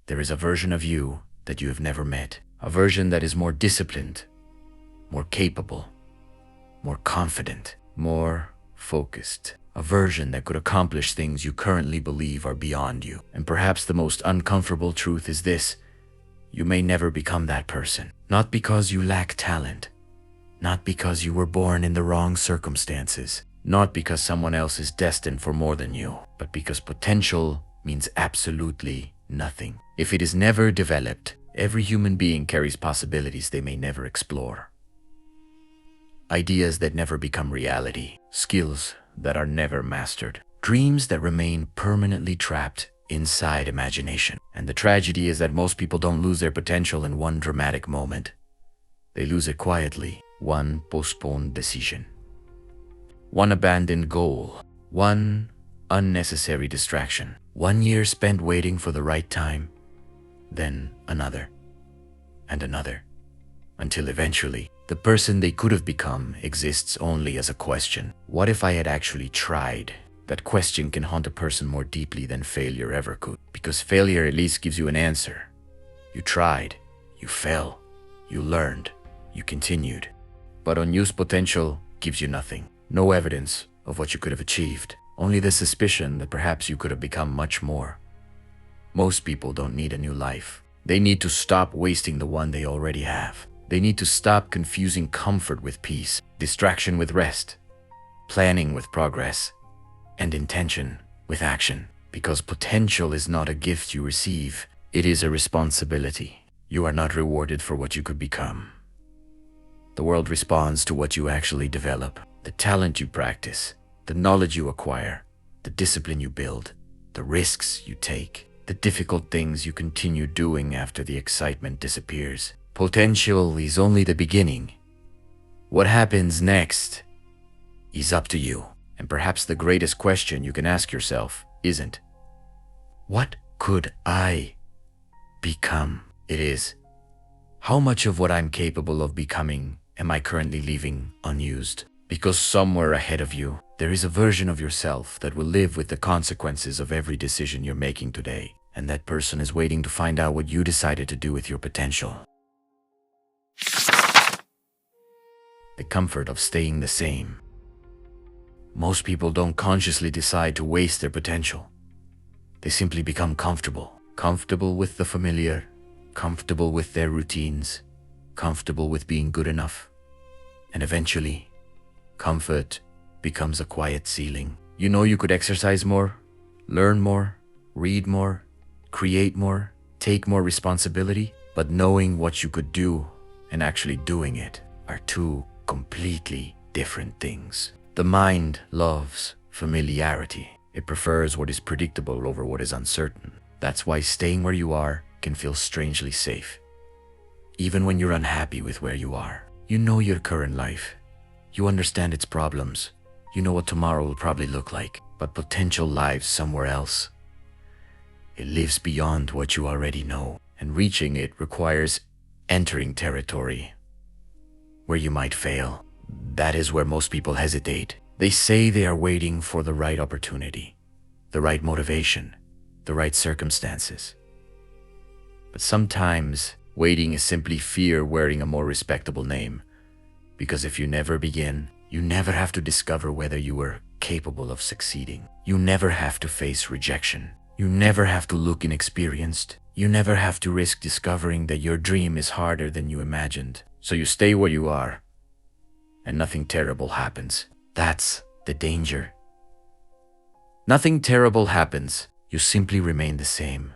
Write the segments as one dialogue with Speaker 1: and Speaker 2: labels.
Speaker 1: there is a version of you that you have never met. A version that is more disciplined, more capable, more confident, more focused. A version that could accomplish things you currently believe are beyond you. And perhaps the most uncomfortable truth is this: you may never become that person. Not because you lack talent, not because you were born in the wrong circumstances, not because someone else is destined for more than you, but because potential means absolutely nothing if it is never developed. Every human being carries possibilities they may never explore. Ideas that never become reality, skills that are never mastered, dreams that remain permanently trapped inside imagination. And the tragedy is that most people don't lose their potential in one dramatic moment. They lose it quietly. One postponed decision, one abandoned goal, one unnecessary distraction, 1 year spent waiting for the right time, then another and another, until eventually the person they could have become exists only as a question. What if I had actually tried? That question can haunt a person more deeply than failure ever could, because failure at least gives you an answer. You tried, you fell, you learned, you continued. But unused potential gives you nothing. No evidence of what you could have achieved, only the suspicion that perhaps you could have become much more. Most people don't need a new life. They need to stop wasting the one they already have. They need to stop confusing comfort with peace, distraction with rest, planning with progress, and intention with action. Because potential is not a gift you receive, it is a responsibility. You are not rewarded for what you could become. The world responds to what you actually develop, the talent you practice, the knowledge you acquire, the discipline you build, the risks you take, the difficult things you continue doing after the excitement disappears. Potential is only the beginning. What happens next is up to you. And perhaps the greatest question you can ask yourself isn't, what could I become? It is, how much of what I'm capable of becoming am I currently leaving unused? Because somewhere ahead of you, there is a version of yourself that will live with the consequences of every decision you're making today. And that person is waiting to find out what you decided to do with your potential. The comfort of staying the same. Most people don't consciously decide to waste their potential. They simply become comfortable. Comfortable with the familiar, comfortable with their routines, comfortable with being good enough. And eventually, comfort becomes a quiet ceiling. You know you could exercise more, learn more, read more, create more, take more responsibility, but knowing what you could do and actually doing it are two completely different things. The mind loves familiarity. It prefers what is predictable over what is uncertain. That's why staying where you are can feel strangely safe. Even when you're unhappy with where you are. You know your current life. You understand its problems. You know what tomorrow will probably look like. But potential lives somewhere else. It lives beyond what you already know. And reaching it requires entering territory where you might fail. That is where most people hesitate. They say they are waiting for the right opportunity, the right motivation, the right circumstances. But sometimes waiting is simply fear wearing a more respectable name. Because if you never begin, you never have to discover whether you were capable of succeeding. You never have to face rejection. You never have to look inexperienced. You never have to risk discovering that your dream is harder than you imagined. So you stay where you are, and nothing terrible happens. That's the danger. Nothing terrible happens. You simply remain the same.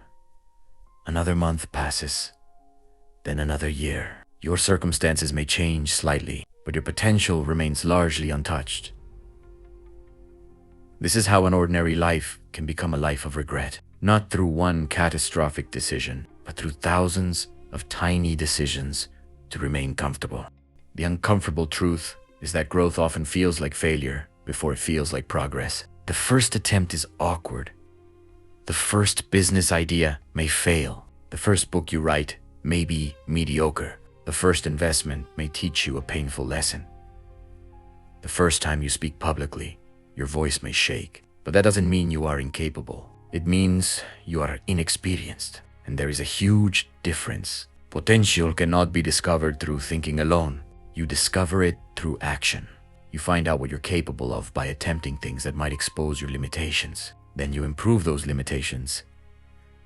Speaker 1: Another month passes, then another year. Your circumstances may change slightly, but your potential remains largely untouched. This is how an ordinary life can become a life of regret. Not through one catastrophic decision, but through thousands of tiny decisions to remain comfortable. The uncomfortable truth is that growth often feels like failure before it feels like progress. The first attempt is awkward. The first business idea may fail. The first book you write may be mediocre. The first investment may teach you a painful lesson. The first time you speak publicly, your voice may shake. But that doesn't mean you are incapable. It means you are inexperienced. And there is a huge difference. Potential cannot be discovered through thinking alone. You discover it through action. You find out what you're capable of by attempting things that might expose your limitations. Then you improve those limitations.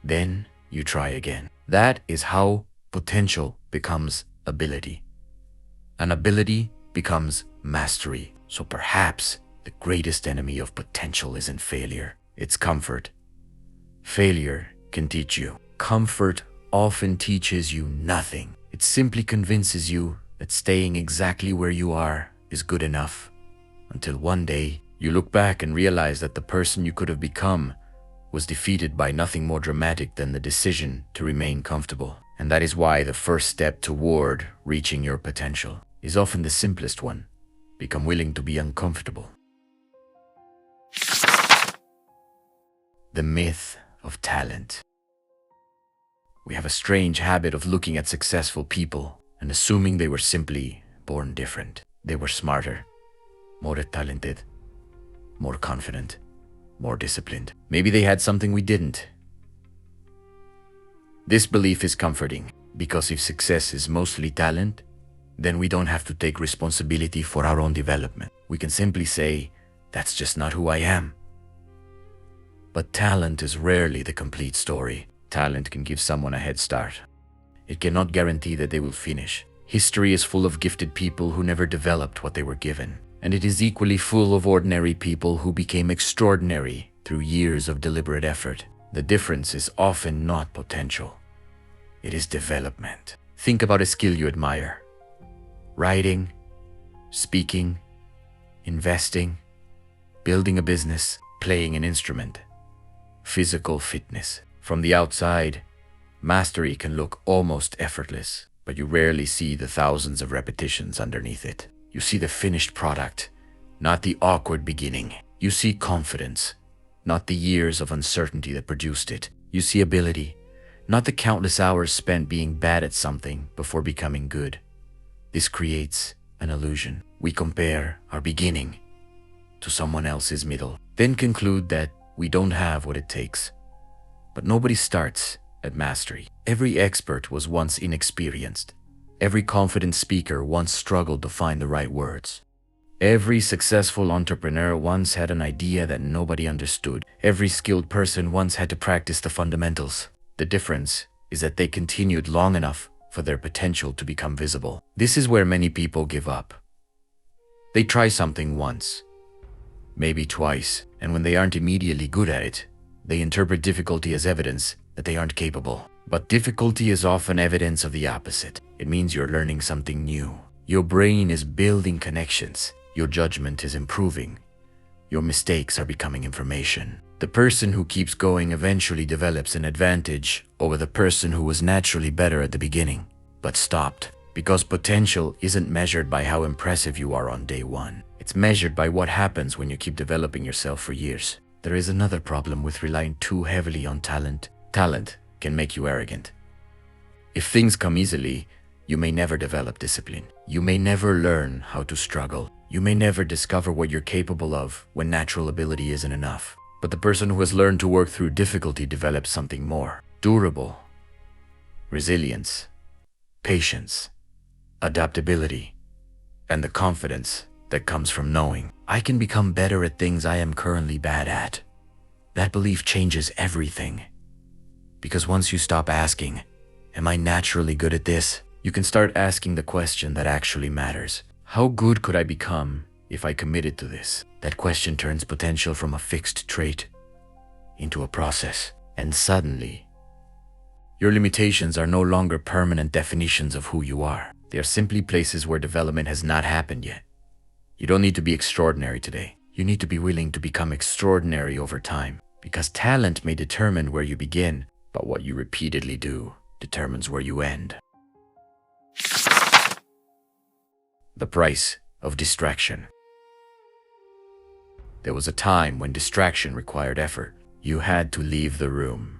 Speaker 1: Then you try again. That is how potential becomes ability. An ability becomes mastery. So perhaps the greatest enemy of potential isn't failure. It's comfort. Failure can teach you. Comfort often teaches you nothing. It simply convinces you that staying exactly where you are is good enough, until one day you look back and realize that the person you could have become was defeated by nothing more dramatic than the decision to remain comfortable. And that is why the first step toward reaching your potential is often the simplest one. Become willing to be uncomfortable. The myth of talent. We have a strange habit of looking at successful people and assuming they were simply born different. They were smarter, more talented, more confident, more disciplined. Maybe they had something we didn't. This belief is comforting because if success is mostly talent, then we don't have to take responsibility for our own development. We can simply say, that's just not who I am. But talent is rarely the complete story. Talent can give someone a head start. It cannot guarantee that they will finish. History is full of gifted people who never developed what they were given. And it is equally full of ordinary people who became extraordinary through years of deliberate effort. The difference is often not potential. It is development. Think about a skill you admire. Writing, speaking, investing, building a business, playing an instrument, physical fitness. From the outside, mastery can look almost effortless, but you rarely see the thousands of repetitions underneath it. You see the finished product, not the awkward beginning. You see confidence, not the years of uncertainty that produced it. You see ability, not the countless hours spent being bad at something before becoming good. This creates an illusion. We compare our beginning to someone else's middle, then conclude that we don't have what it takes. But nobody starts at mastery. Every expert was once inexperienced. Every confident speaker once struggled to find the right words. Every successful entrepreneur once had an idea that nobody understood. Every skilled person once had to practice the fundamentals. The difference is that they continued long enough for their potential to become visible. This is where many people give up. They try something once, maybe twice, and when they aren't immediately good at it, they interpret difficulty as evidence that they aren't capable. But difficulty is often evidence of the opposite. It means you're learning something new. Your brain is building connections. Your judgment is improving. Your mistakes are becoming information. The person who keeps going eventually develops an advantage over the person who was naturally better at the beginning, but stopped. Because potential isn't measured by how impressive you are on day one. It's measured by what happens when you keep developing yourself for years. There is another problem with relying too heavily on talent. Talent can make you arrogant. If things come easily, you may never develop discipline. You may never learn how to struggle. You may never discover what you're capable of when natural ability isn't enough. But the person who has learned to work through difficulty develops something more durable: resilience, patience, adaptability, and the confidence that comes from knowing I can become better at things I am currently bad at. That belief changes everything. Because once you stop asking, am I naturally good at this? You can start asking the question that actually matters. How good could I become if I committed to this? That question turns potential from a fixed trait into a process. And suddenly, your limitations are no longer permanent definitions of who you are. They are simply places where development has not happened yet. You don't need to be extraordinary today. You need to be willing to become extraordinary over time. Because talent may determine where you begin, but what you repeatedly do determines where you end. The price of distraction. There was a time when distraction required effort. You had to leave the room.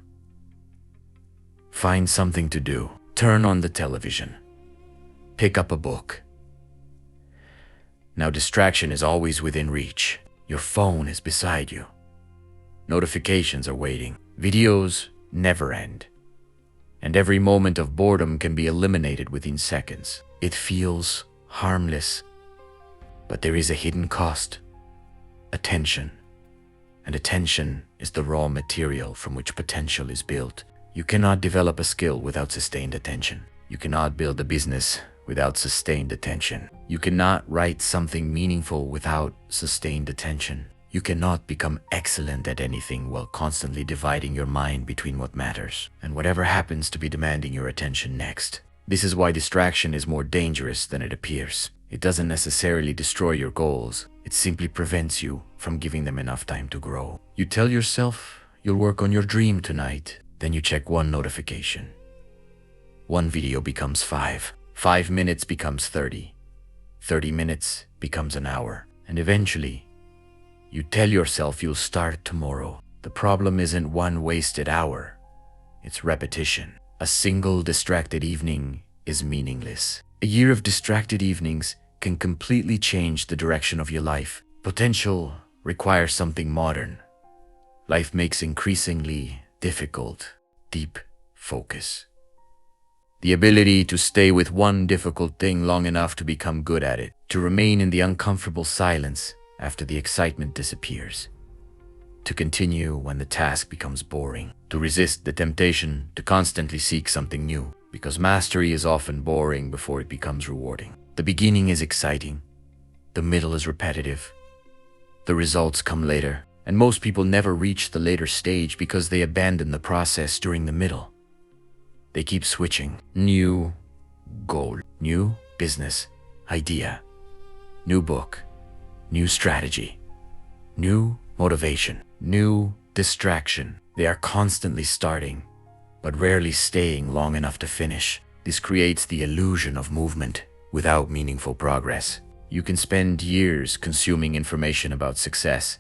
Speaker 1: Find something to do. Turn on the television. Pick up a book. Now distraction is always within reach. Your phone is beside you. Notifications are waiting. Videos never end. and every moment of boredom can be eliminated within seconds. It feels harmless, but there is a hidden cost: attention. And attention is the raw material from which potential is built. You cannot develop a skill without sustained attention. You cannot build a business without sustained attention. You cannot write something meaningful without sustained attention. You cannot become excellent at anything while constantly dividing your mind between what matters and whatever happens to be demanding your attention next. This is why distraction is more dangerous than it appears. It doesn't necessarily destroy your goals. It simply prevents you from giving them enough time to grow. You tell yourself you'll work on your dream tonight. Then you check one notification. One video becomes 5. 5 minutes becomes 30. 30 minutes becomes an hour. And eventually, you tell yourself you'll start tomorrow. The problem isn't one wasted hour. It's repetition. A single distracted evening is meaningless. A year of distracted evenings can completely change the direction of your life. Potential requires something modern. Life makes increasingly difficult, deep focus. The ability to stay with one difficult thing long enough to become good at it, to remain in the uncomfortable silence after the excitement disappears, to continue when the task becomes boring, to resist the temptation to constantly seek something new, because mastery is often boring before it becomes rewarding. The beginning is exciting, the middle is repetitive, the results come later, and most people never reach the later stage because they abandon the process during the middle. They keep switching. New goal, new business idea, new book, new strategy, new motivation, new distraction. They are constantly starting, but rarely staying long enough to finish. This creates the illusion of movement without meaningful progress. You can spend years consuming information about success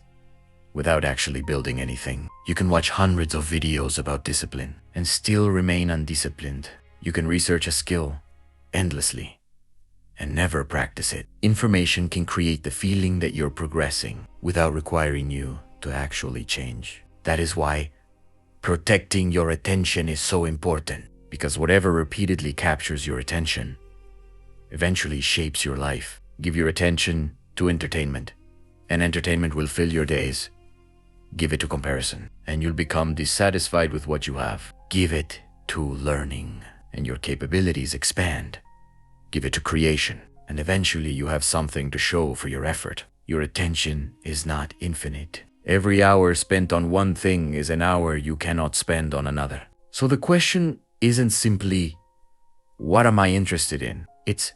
Speaker 1: without actually building anything. You can watch hundreds of videos about discipline and still remain undisciplined. You can research a skill endlessly and never practice it. Information can create the feeling that you're progressing without requiring you to actually change. That is why protecting your attention is so important, because whatever repeatedly captures your attention eventually shapes your life. Give your attention to entertainment, and entertainment will fill your days. Give it to comparison, and you'll become dissatisfied with what you have. Give it to learning, and your capabilities expand. Give it to creation, and eventually you have something to show for your effort. Your attention is not infinite. Every hour spent on one thing is an hour you cannot spend on another. So the question isn't simply, what am I interested in? It's,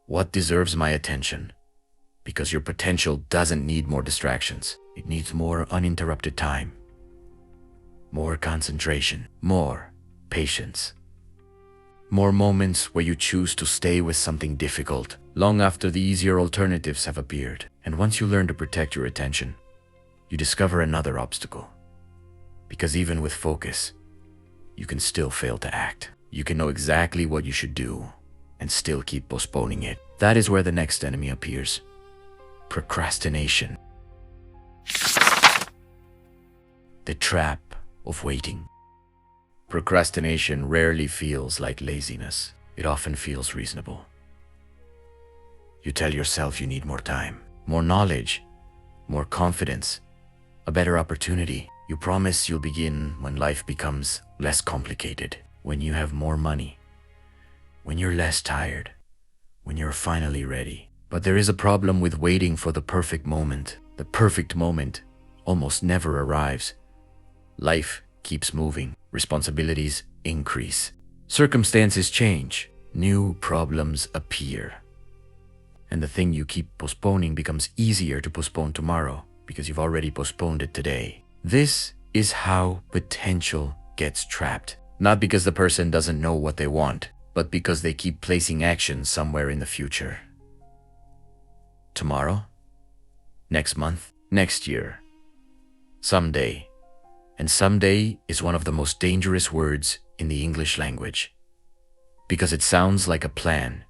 Speaker 1: what deserves my attention? Because your potential doesn't need more distractions. It needs more uninterrupted time, more concentration, more patience, more moments where you choose to stay with something difficult long after the easier alternatives have appeared. And once you learn to protect your attention, you discover another obstacle. Because even with focus, you can still fail to act. You can know exactly what you should do and still keep postponing it. That is where the next enemy appears: procrastination. The trap of waiting. Procrastination rarely feels like laziness. It often feels reasonable. You tell yourself you need more time, more knowledge, more confidence, a better opportunity. You promise you'll begin when life becomes less complicated, when you have more money, when you're less tired, when you're finally ready. But there is a problem with waiting for the perfect moment. The perfect moment almost never arrives. Life keeps moving. Responsibilities increase. Circumstances change. New problems appear. And the thing you keep postponing becomes easier to postpone tomorrow because you've already postponed it today. This is how potential gets trapped. Not because the person doesn't know what they want, but because they keep placing action somewhere in the future. Tomorrow, next month, next year, someday. And someday is one of the most dangerous words in the English language, because it sounds like a plan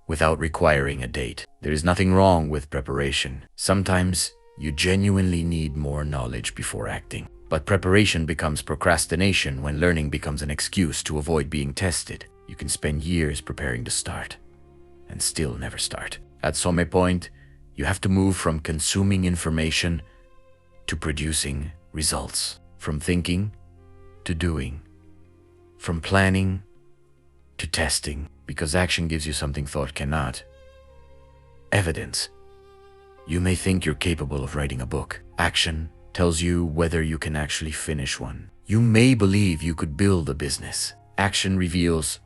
Speaker 1: without requiring a date. There is nothing wrong with preparation. Sometimes you genuinely need more knowledge before acting. But preparation becomes procrastination when learning becomes an excuse to avoid being tested. You can spend years preparing to start and still never start. At some point, you have to move from consuming information to producing results, from thinking to doing, from planning to testing, because action gives you something thought cannot. Evidence. You may think you're capable of writing a book. Action tells you whether you can actually finish one. You may believe you could build a business. Action reveals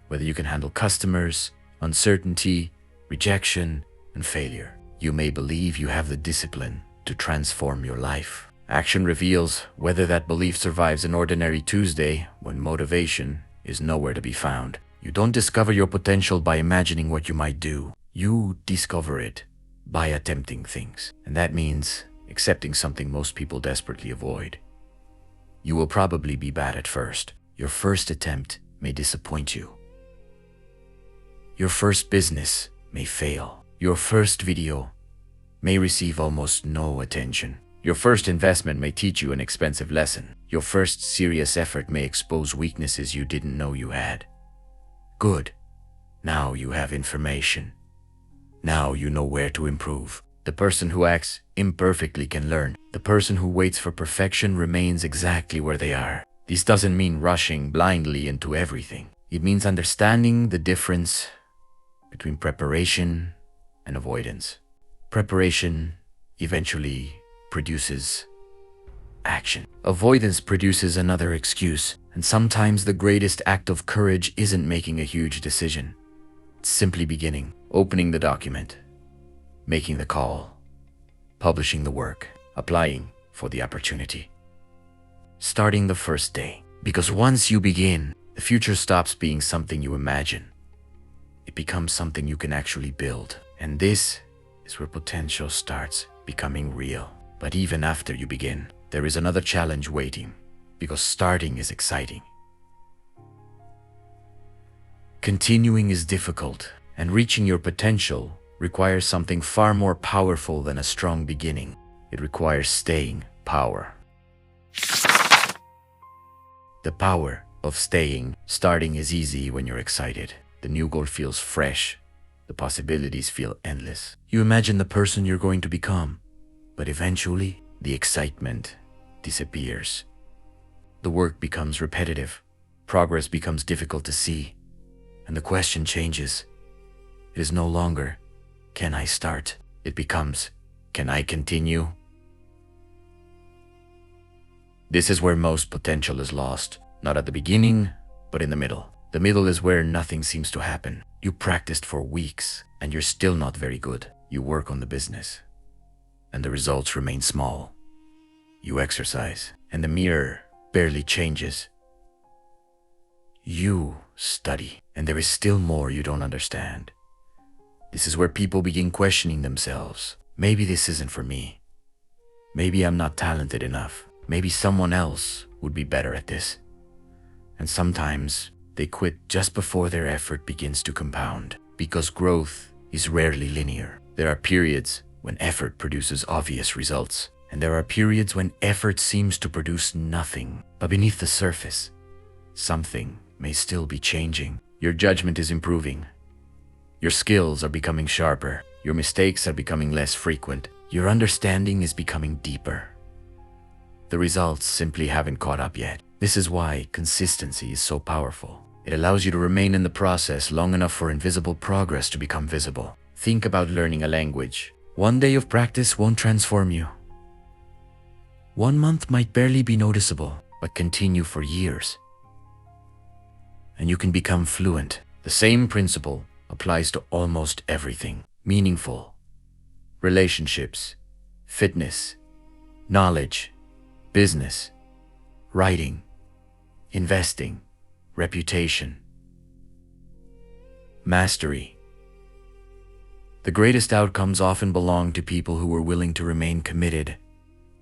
Speaker 1: whether you can handle customers, uncertainty, rejection, and failure. You may believe you have the discipline to transform your life. Action reveals whether that belief survives an ordinary Tuesday when motivation is nowhere to be found. You don't discover your potential by imagining what you might do. You discover it by attempting things. And that means accepting something most people desperately avoid. You will probably be bad at first. Your first attempt may disappoint you. Your first business may fail. Your first video may receive almost no attention. Your first investment may teach you an expensive lesson. Your first serious effort may expose weaknesses you didn't know you had. Good. Now you have information. Now you know where to improve. The person who acts imperfectly can learn. The person who waits for perfection remains exactly where they are. This doesn't mean rushing blindly into everything. It means understanding the difference between preparation and avoidance. Preparation eventually produces action. Avoidance produces another excuse, and sometimes the greatest act of courage isn't making a huge decision. It's simply beginning, opening the document, making the call, publishing the work, applying for the opportunity, starting the first day. Because once you begin, the future stops being something you imagine. It becomes something you can actually build. And this is where potential starts becoming real. But even after you begin, there is another challenge waiting, because starting is exciting. Continuing is difficult, and reaching your potential requires something far more powerful than a strong beginning. It requires staying power. The power of staying. Starting is easy when you're excited. The new goal feels fresh. The possibilities feel endless. You imagine the person you're going to become, but eventually the excitement disappears. The work becomes repetitive. Progress becomes difficult to see. And the question changes. It is no longer, can I start? It becomes, can I continue? This is where most potential is lost. Not at the beginning, but in the middle. The middle is where nothing seems to happen. You practiced for weeks, and you're still not very good. You work on the business, and the results remain small. You exercise, and the mirror barely changes. You study, and there is still more you don't understand. This is where people begin questioning themselves. Maybe this isn't for me. Maybe I'm not talented enough. Maybe someone else would be better at this. And sometimes they quit just before their effort begins to compound, because growth is rarely linear. There are periods when effort produces obvious results, and there are periods when effort seems to produce nothing. But beneath the surface, something may still be changing. Your judgment is improving. Your skills are becoming sharper. Your mistakes are becoming less frequent. Your understanding is becoming deeper. The results simply haven't caught up yet. This is why consistency is so powerful. It allows you to remain in the process long enough for invisible progress to become visible. Think about learning a language. One day of practice won't transform you. 1 month might barely be noticeable, but continue for years. And you can become fluent. The same principle applies to almost everything. Meaningful, relationships, fitness, knowledge, business, writing, investing, reputation, mastery. The greatest outcomes often belong to people who were willing to remain committed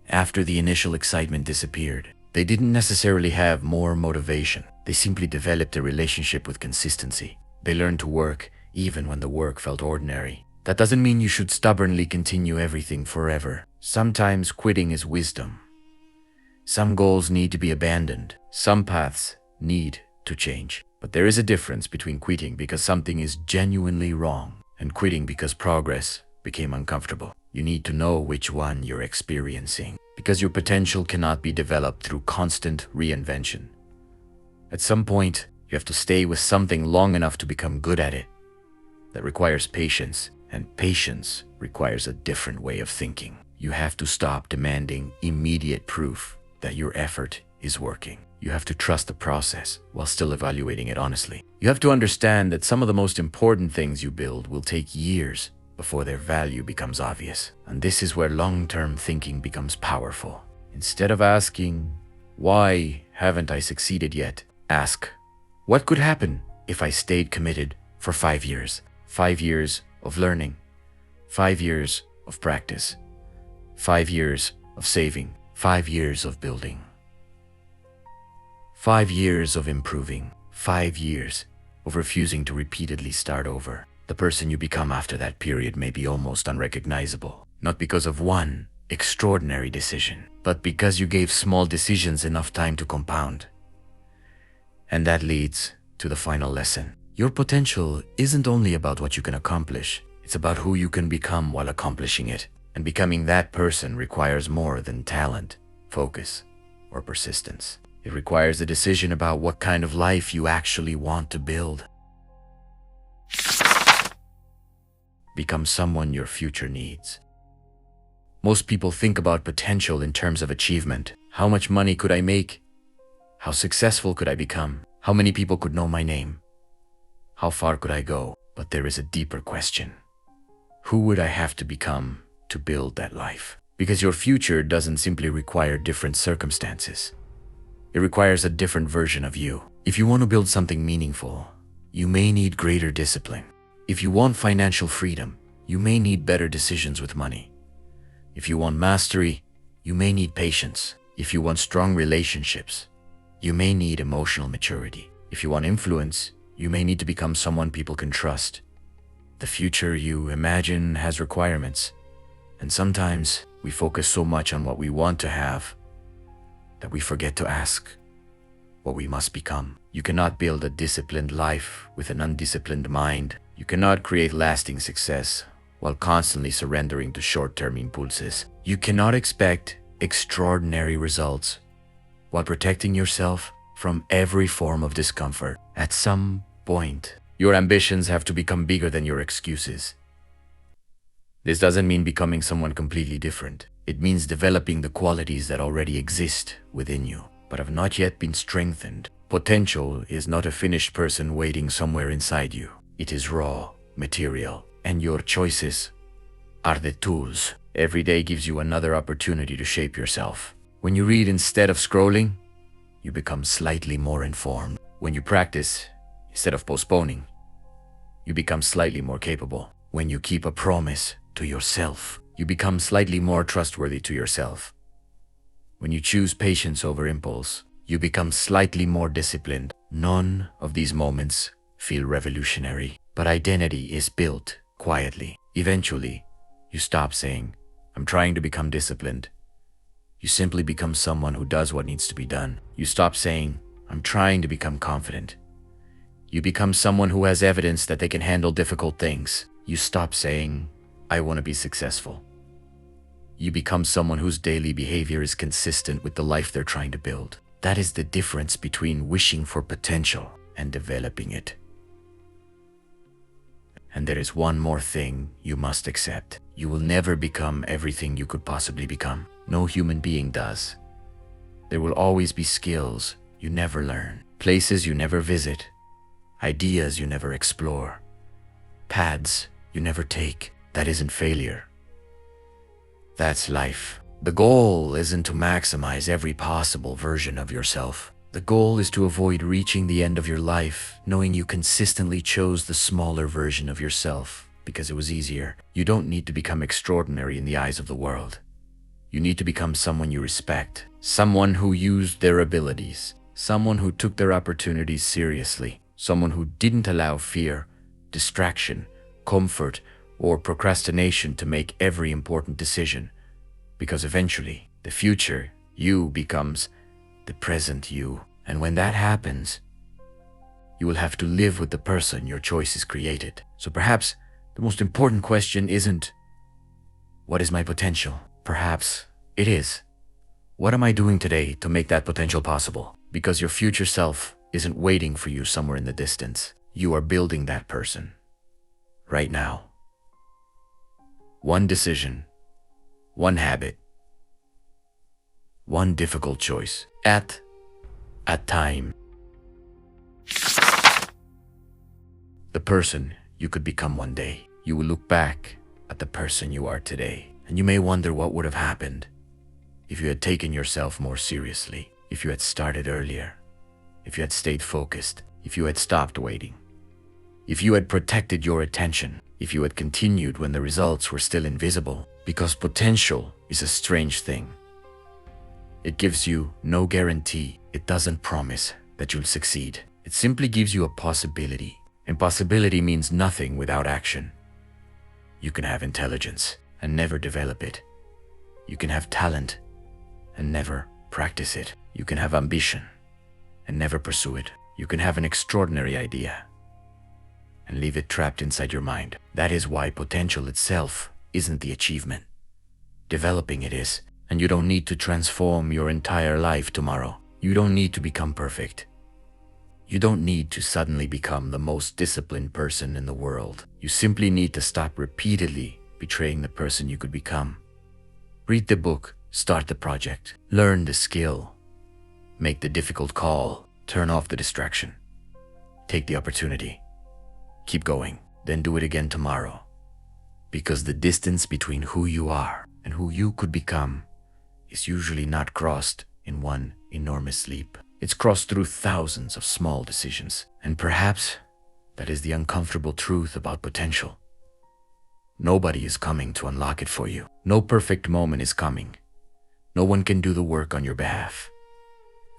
Speaker 1: after the initial excitement disappeared. They didn't necessarily have more motivation. They simply developed a relationship with consistency. They learned to work even when the work felt ordinary. That doesn't mean you should stubbornly continue everything forever. Sometimes quitting is wisdom. Some goals need to be abandoned. Some paths need to change. But there is a difference between quitting because something is genuinely wrong and quitting because progress became uncomfortable. You need to know which one you're experiencing, because your potential cannot be developed through constant reinvention. At some point, you have to stay with something long enough to become good at it. That requires patience, and patience requires a different way of thinking. You have to stop demanding immediate proof that your effort is working. You have to trust the process while still evaluating it honestly. You have to understand that some of the most important things you build will take years before their value becomes obvious. And this is where long-term thinking becomes powerful. Instead of asking, "Why haven't I succeeded yet?" ask, "What could happen if I stayed committed for 5 years? 5 years of learning, 5 years of practice, 5 years of saving, 5 years of building, 5 years of improving, 5 years of refusing to repeatedly start over." The person you become after that period may be almost unrecognizable, not because of one extraordinary decision, but because you gave small decisions enough time to compound. And that leads to the final lesson. Your potential isn't only about what you can accomplish, it's about who you can become while accomplishing it. And becoming that person requires more than talent, focus, or persistence. It requires a decision about what kind of life you actually want to build. Become someone your future needs. Most people think about potential in terms of achievement. How much money could I make? How successful could I become? How many people could know my name? How far could I go? But there is a deeper question. Who would I have to become to build that life? Because your future doesn't simply require different circumstances. It requires a different version of you. If you want to build something meaningful, you may need greater discipline. If you want financial freedom, you may need better decisions with money. If you want mastery, you may need patience. If you want strong relationships, you may need emotional maturity. If you want influence, you may need to become someone people can trust. The future you imagine has requirements, and sometimes we focus so much on what we want to have that we forget to ask what we must become. You cannot build a disciplined life with an undisciplined mind. You cannot create lasting success while constantly surrendering to short-term impulses. You cannot expect extraordinary results while protecting yourself from every form of discomfort. At some point, your ambitions have to become bigger than your excuses. This doesn't mean becoming someone completely different. It means developing the qualities that already exist within you, but have not yet been strengthened. Potential is not a finished person waiting somewhere inside you. It is raw material, and your choices are the tools. Every day gives you another opportunity to shape yourself. When you read instead of scrolling, you become slightly more informed. When you practice instead of postponing, you become slightly more capable. When you keep a promise to yourself, you become slightly more trustworthy to yourself. When you choose patience over impulse, you become slightly more disciplined. None of these moments feel revolutionary, but identity is built quietly. Eventually, you stop saying, "I'm trying to become disciplined." You simply become someone who does what needs to be done. You stop saying, "I'm trying to become confident." You become someone who has evidence that they can handle difficult things. You stop saying, "I want to be successful." You become someone whose daily behavior is consistent with the life they're trying to build. That is the difference between wishing for potential and developing it. And there is one more thing you must accept. You will never become everything you could possibly become. No human being does. There will always be skills you never learn, places you never visit, ideas you never explore, paths you never take. That isn't failure. That's life. The goal isn't to maximize every possible version of yourself. The goal is to avoid reaching the end of your life knowing you consistently chose the smaller version of yourself because it was easier. You don't need to become extraordinary in the eyes of the world. You need to become someone you respect, someone who used their abilities, someone who took their opportunities seriously, someone who didn't allow fear, distraction, comfort, or procrastination to make every important decision. Because eventually, the future You becomes the present you. And when that happens, you will have to live with the person your choices created. So perhaps the most important question isn't, what is my potential? Perhaps it is, what am I doing today to make that potential possible? Because your future self isn't waiting for you somewhere in the distance. You are building that person right now. One decision, one habit, one difficult choice at a time. The person you could become one day. You will look back at the person you are today, and you may wonder what would have happened if you had taken yourself more seriously, if you had started earlier, if you had stayed focused, if you had stopped waiting, if you had protected your attention, if you had continued when the results were still invisible. Because potential is a strange thing. It gives you no guarantee. It doesn't promise that you'll succeed. It simply gives you a possibility. And possibility means nothing without action. You can have intelligence and never develop it. You can have talent and never practice it. You can have ambition and never pursue it. You can have an extraordinary idea and leave it trapped inside your mind. That is why potential itself isn't the achievement. Developing it is. And you don't need to transform your entire life tomorrow. You don't need to become perfect. You don't need to suddenly become the most disciplined person in the world. You simply need to stop repeatedly betraying the person you could become. Read the book, start the project, learn the skill, make the difficult call, turn off the distraction, take the opportunity, keep going, then do it again tomorrow. Because the distance between who you are and who you could become is usually not crossed in one enormous leap. It's crossed through thousands of small decisions. And perhaps that is the uncomfortable truth about potential. Nobody is coming to unlock it for you. No perfect moment is coming. No one can do the work on your behalf.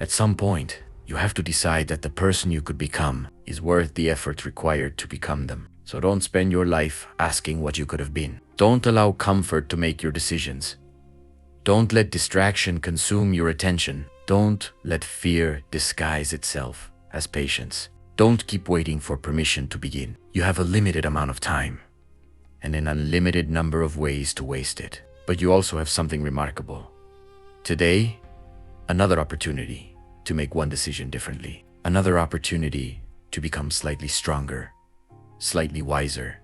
Speaker 1: At some point, you have to decide that the person you could become is worth the effort required to become them. So don't spend your life asking what you could have been. Don't allow comfort to make your decisions. Don't let distraction consume your attention. Don't let fear disguise itself as patience. Don't keep waiting for permission to begin. You have a limited amount of time and an unlimited number of ways to waste it. But you also have something remarkable. Today, another opportunity to make one decision differently. Another opportunity to become slightly stronger, slightly wiser,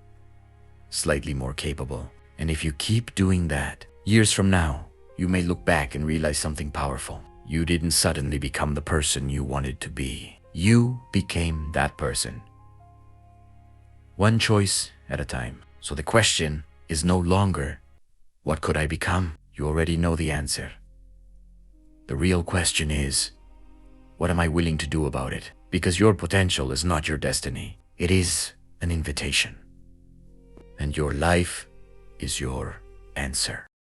Speaker 1: slightly more capable. And if you keep doing that, years from now, you may look back and realize something powerful. You didn't suddenly become the person you wanted to be. You became that person. One choice at a time. So the question is no longer, what could I become? You already know the answer. The real question is, what am I willing to do about it? Because your potential is not your destiny. It is an invitation. And your life is your answer.